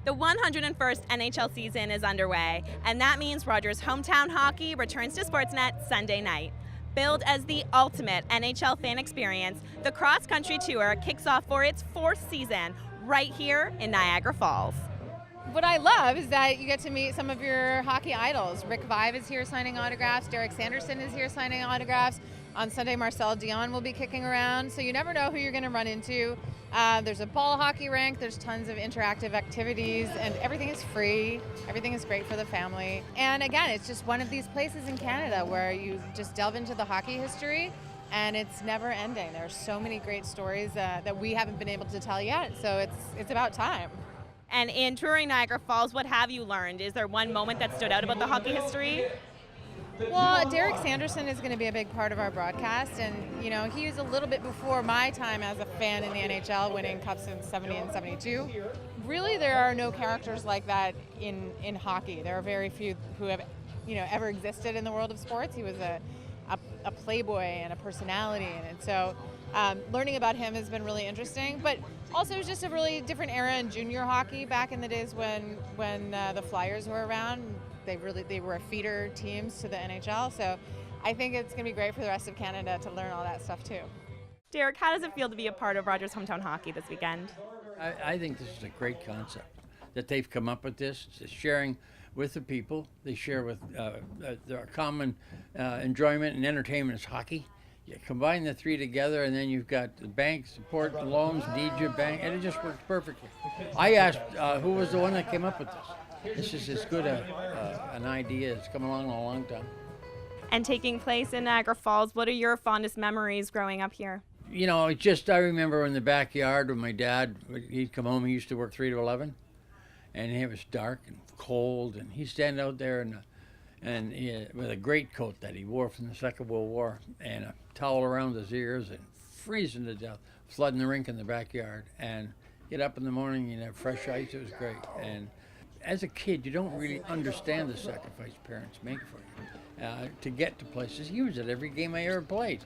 The 101st NHL season is underway, and that means Rogers Hometown Hockey returns to Sportsnet Sunday night. Billed as the ultimate NHL fan experience, the cross-country tour kicks off for its 4th season right here in Niagara Falls. What I love is that you get to meet some of your hockey idols. Rick Vaive is here signing autographs. Derek Sanderson is here signing autographs. On Sunday, Marcel Dion will be kicking around, so you never know who you're going to run into. There's a ball hockey rink, there's tons of interactive activities, and everything is free. Everything is great for the family. And again, it's just one of these places in Canada where you just delve into the hockey history, and it's never ending. There are so many great stories that we haven't been able to tell yet, so it's about time. And in touring Niagara Falls, what have you learned? Is there one moment that stood out about the hockey history? Well, Derek Sanderson is going to be a big part of our broadcast, and he was a little bit before my time as a fan in the NHL, winning cups in 70 and 72. Really, there are no characters like that in hockey. There are very few who have ever existed in the world of sports. He was a playboy and a personality, and so learning about him has been really interesting. But also, it was just a really different era in junior hockey back in the days when the Flyers were around. They were feeder teams to the NHL, so I think it's going to be great for the rest of Canada to learn all that stuff too. Derek, how does it feel to be a part of Rogers Hometown Hockey this weekend? I think this is a great concept that they've come up with this. It's sharing with the people. They share with their common enjoyment and entertainment is hockey. You combine the three together, and then you've got the bank support, the loans, needs your bank, and it just works perfectly. I asked who was the one that came up with this. This is as good an idea. It's come along a long time. And taking place in Niagara Falls, what are your fondest memories growing up here? I remember in the backyard when my dad, he'd come home, he used to work 3 to 11, and it was dark and cold, and he'd stand out there with a great coat that he wore from the Second World War, and a towel around his ears, and freezing to death, flooding the rink in the backyard, and get up in the morning and have fresh ice. It was great. And as a kid, you don't really understand the sacrifice parents make for you to get to places. He was at every game I ever played,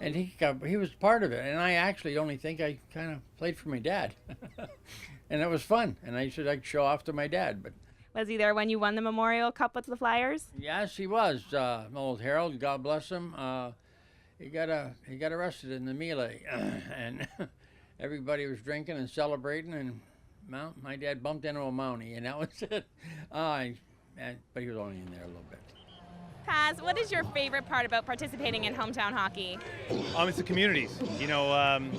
and he was part of it. And I actually only think I kind of played for my dad, and it was fun. And I said I'd show off to my dad. But was he there when you won the Memorial Cup with the Flyers? Yes, he was. Old Harold, God bless him. He got arrested in the melee, and everybody was drinking and celebrating, and my dad bumped into a Mountie, and that was it. But he was only in there a little bit. Paz, what is your favorite part about participating in hometown hockey? It's the communities. I'm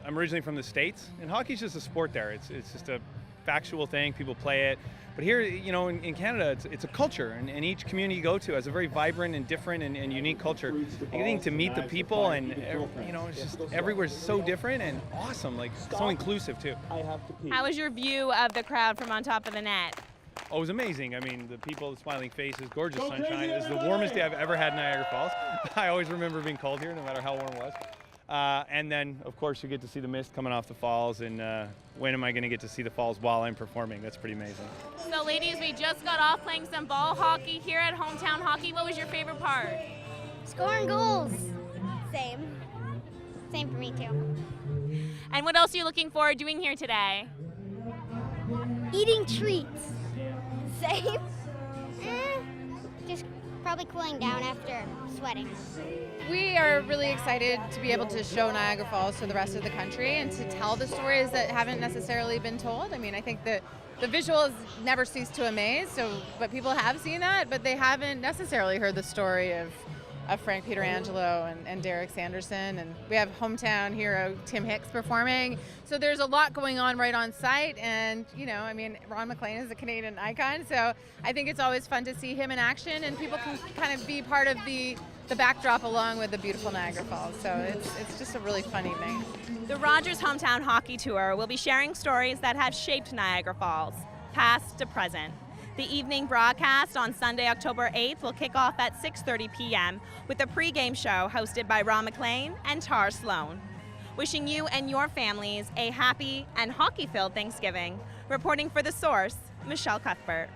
originally from the States, and hockey's just a sport there. It's just a factual thing. People play it. But here, in Canada, it's a culture, and each community you go to has a very vibrant and different and unique culture. And getting to meet the people, and it's just everywhere's so different and awesome, like so inclusive too. How was your view of the crowd from on top of the net? Oh, it was amazing. I mean, the people, the smiling faces, gorgeous sunshine. It was the warmest day I've ever had in Niagara Falls. I always remember being cold here, no matter how warm it was. And then, of course, you get to see the mist coming off the falls, and when am I going to get to see the falls while I'm performing? That's pretty amazing. So, ladies, we just got off playing some ball hockey here at Hometown Hockey. What was your favorite part? Scoring goals. Same for me, too. And what else are you looking forward to doing here today? Eating treats. Same. Just probably cooling down after sweating. We are really excited to be able to show Niagara Falls to the rest of the country and to tell the stories that haven't necessarily been told. I mean, I think that the visuals never cease to amaze, but people have seen that, but they haven't necessarily heard the story of Frank Pietrangelo and Derek Sanderson, and we have hometown hero Tim Hicks performing. So there's a lot going on right on site, and Ron MacLean is a Canadian icon, so I think it's always fun to see him in action, and people can kind of be part of the backdrop along with the beautiful Niagara Falls. So it's just a really fun evening. The Rogers Hometown Hockey Tour will be sharing stories that have shaped Niagara Falls, past to present. The evening broadcast on Sunday, October 8th will kick off at 6:30 p.m. with a pregame show hosted by Ron MacLean and Slone. Wishing you and your families a happy and hockey-filled Thanksgiving. Reporting for The Source, Michelle Cuthbert.